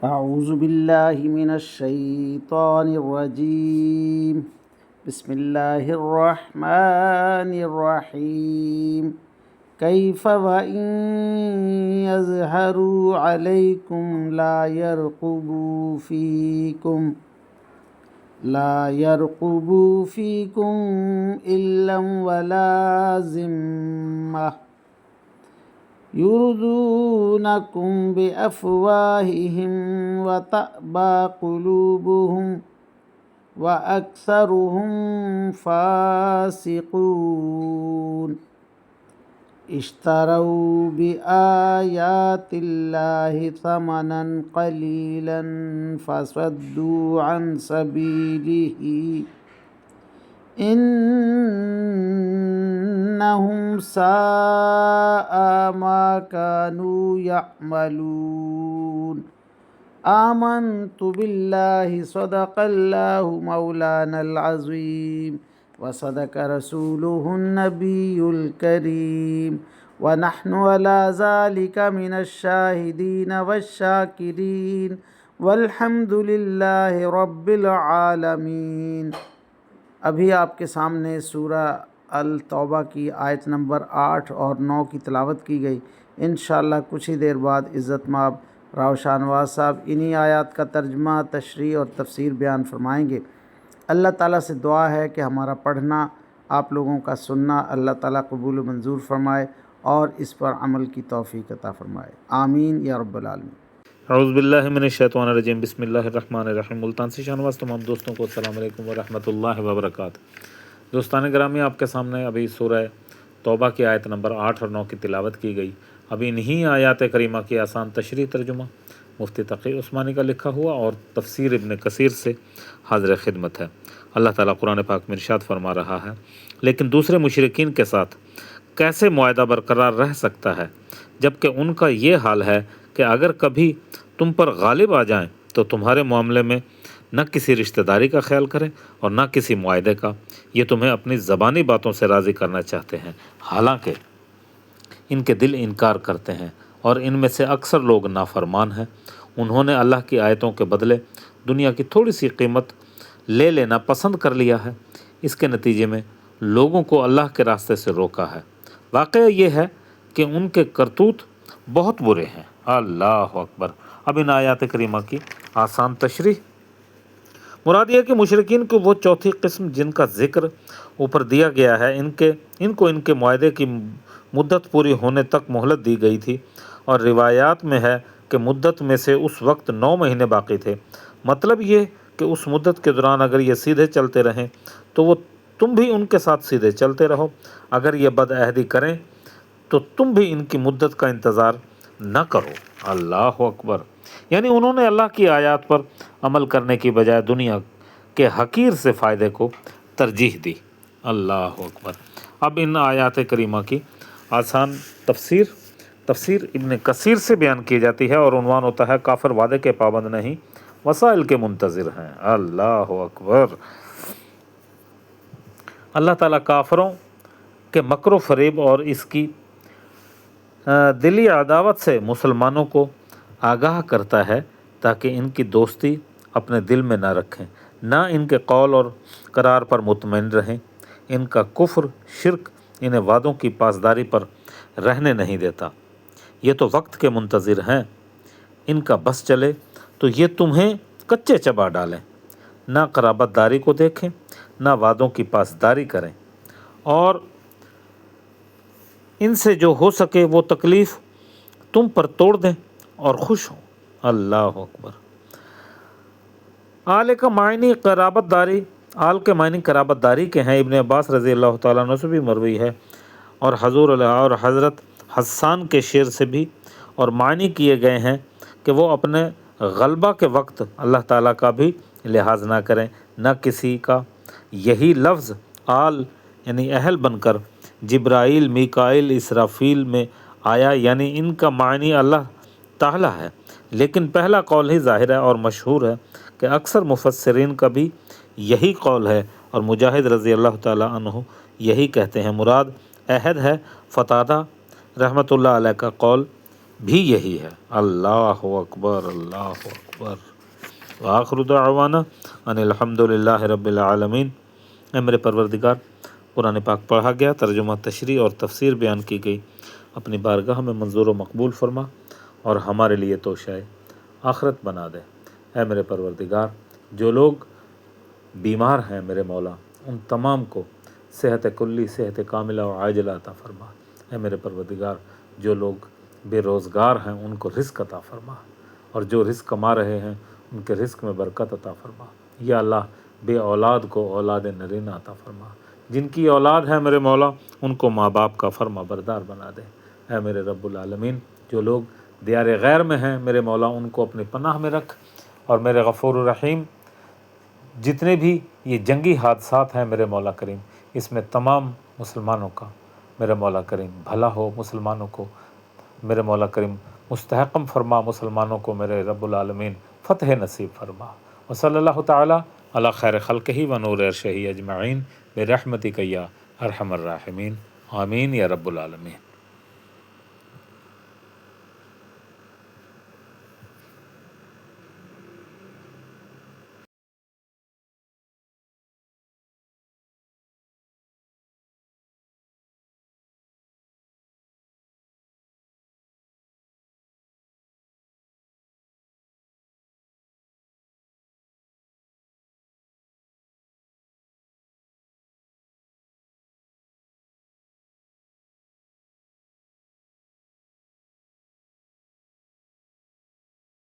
أعوذ بالله من الشيطان الرجيم. بسم الله الرحمن الرحيم. كيف وإن يظهروا عليكم لا يرقبوا فيكم إلا ولا ذمة يرضونكم بأفواههم وتأبى قلوبهم وأكثرهم فاسقون. اشتروا بآيات الله ثمنا قليلا فصدوا عن سبيله إنهم ساء ما كانوا يعملون. آمنت بالله صدق الله مولانا العظيم وصدق رسوله النبي الكريم ونحن على ذلك من الشاهدين والشاكرين والحمد لله رب العالمین. ابھی آپ کے سامنے سورہ التوبہ کی آیت نمبر 8 اور 9 کی تلاوت کی گئی. انشاءاللہ کچھ ہی دیر بعد عزت مآب راؤ شاہ نواز صاحب انہی آیات کا ترجمہ، تشریح اور تفسیر بیان فرمائیں گے. اللہ تعالیٰ سے دعا ہے کہ ہمارا پڑھنا، آپ لوگوں کا سننا اللہ تعالیٰ قبول و منظور فرمائے اور اس پر عمل کی توفیق عطا فرمائے. آمین یا رب العالمین. اعوذ باللہ من الشیطان الرجیم. بسم اللہ الرحمن الرحیم. ملتان سے شاہ نواز تمام دوستوں کو السلام علیکم ورحمۃ اللہ وبرکاتہ. دوستان گرامی، آپ کے سامنے ابھی سورہ توبہ کی آیت نمبر 8 اور 9 کی تلاوت کی گئی. ابھی انہی آیات کریمہ کی آسان تشریح ترجمہ مفتی تقی عثمانی کا لکھا ہوا اور تفسیر ابن کثیر سے حاضر خدمت ہے. اللہ تعالیٰ قرآن پاک میں ارشاد فرما رہا ہے، لیکن دوسرے مشرکین کے ساتھ کیسے معاہدہ برقرار رہ سکتا ہے جبکہ ان کا یہ حال ہے کہ اگر کبھی تم پر غالب آ جائیں تو تمہارے معاملے میں نہ کسی رشتہ داری کا خیال کریں اور نہ کسی معاہدے کا. یہ تمہیں اپنی زبانی باتوں سے راضی کرنا چاہتے ہیں، حالانکہ ان کے دل انکار کرتے ہیں اور ان میں سے اکثر لوگ نافرمان ہیں. انہوں نے اللہ کی آیتوں کے بدلے دنیا کی تھوڑی سی قیمت لے لینا پسند کر لیا ہے. اس کے نتیجے میں لوگوں کو اللہ کے راستے سے روکا ہے. واقعہ یہ ہے کہ ان کے کرتوت بہت برے ہیں. اللہ اکبر. اب ان آیات کریمہ کی آسان تشریح. مراد یہ کہ مشرکین کو وہ چوتھی قسم جن کا ذکر اوپر دیا گیا ہے، ان کو ان کے معاہدے کی مدت پوری ہونے تک مہلت دی گئی تھی، اور روایات میں ہے کہ مدت میں سے اس وقت 9 مہینے باقی تھے. مطلب یہ کہ اس مدت کے دوران اگر یہ سیدھے چلتے رہیں تو تم بھی ان کے ساتھ سیدھے چلتے رہو. اگر یہ بد عہدی کریں تو تم بھی ان کی مدت کا انتظار نہ کرو. اللہ اکبر. یعنی انہوں نے اللہ کی آیات پر عمل کرنے کی بجائے دنیا کے حقیر سے فائدے کو ترجیح دی. اللہ اکبر. اب ان آیات کریمہ کی آسان تفسیر ابن کثیر سے بیان کی جاتی ہے اور عنوان ہوتا ہے کافر وعدے کے پابند نہیں، وسائل کے منتظر ہیں. اللہ اکبر. اللہ تعالیٰ کافروں کے مکر و فریب اور اس کی دلی عداوت سے مسلمانوں کو آگاہ کرتا ہے تاکہ ان کی دوستی اپنے دل میں نہ رکھیں، نہ ان کے قول اور قرار پر مطمئن رہیں. ان کا کفر، شرک انہیں وعدوں کی پاسداری پر رہنے نہیں دیتا. یہ تو وقت کے منتظر ہیں. ان کا بس چلے تو یہ تمہیں کچے چبا ڈالیں. نہ قرابت داری کو دیکھیں، نہ وعدوں کی پاسداری کریں، اور ان سے جو ہو سکے وہ تکلیف تم پر توڑ دیں اور خوش ہوں. اللہ اکبر. آل کے معنی قرابت داری کے ہیں. ابن عباس رضی اللہ تعالیٰ عنہ سے بھی مروی ہے اور حضرت حسان کے شعر سے بھی، اور معنی کیے گئے ہیں کہ وہ اپنے غلبہ کے وقت اللہ تعالیٰ کا بھی لحاظ نہ کریں، نہ کسی کا. یہی لفظ آل یعنی اہل بن کر جبرائیل، میکائیل، اسرافیل میں آیا، یعنی ان کا معنی اللہ تعالیٰ ہے. لیکن پہلا قول ہی ظاہر ہے اور مشہور ہے کہ اکثر مفسرین کا بھی یہی قول ہے، اور مجاہد رضی اللہ تعالیٰ عنہ یہی کہتے ہیں. مراد عہد ہے. فتادہ رحمۃ اللہ علیہ کا قول بھی یہی ہے۔ اللہ اکبر، اللہ اکبر۔ وآخر دعوانا ان الحمد للہ رب العالمین۔ اے میرے پروردگار، قرآن پاک پڑھا گیا، ترجمہ، تشریح اور تفسیر بیان کی گئی، اپنی بارگاہ میں منظور و مقبول فرما اور ہمارے لیے توشہ آخرت بنا دے۔ اے میرے پروردگار، جو لوگ بیمار ہیں میرے مولا، ان تمام کو صحت کلی، صحت کاملہ و عاجلہ عطا فرما۔ اے میرے پروردگار، جو لوگ بے روزگار ہیں ان کو رزق عطا فرما، اور جو رزق کما رہے ہیں ان کے رزق میں برکت عطا فرما۔ یا اللہ، بے اولاد کو اولاد نرینہ عطا فرما، جن کی اولاد ہے میرے مولا ان کو ماں باپ کا فرما بردار بنا دے۔ اے میرے رب العالمین، جو لوگ دیار غیر میں ہیں میرے مولا ان کو اپنی پناہ میں رکھ، اور میرے غفور الرحیم، جتنے بھی یہ جنگی حادثات ہیں میرے مولا کریم، اس میں تمام مسلمانوں کا میرے مولا کریم بھلا ہو، مسلمانوں کو میرے مولا کریم مستحکم فرما، مسلمانوں کو میرے رب العالمین فتح نصیب فرما۔ وصلی اللہ تعالی علی خیر خلقہ و نور عرشہ اجمعین برحمتک یا ارحم الراحمین، آمین یا رب العالمین۔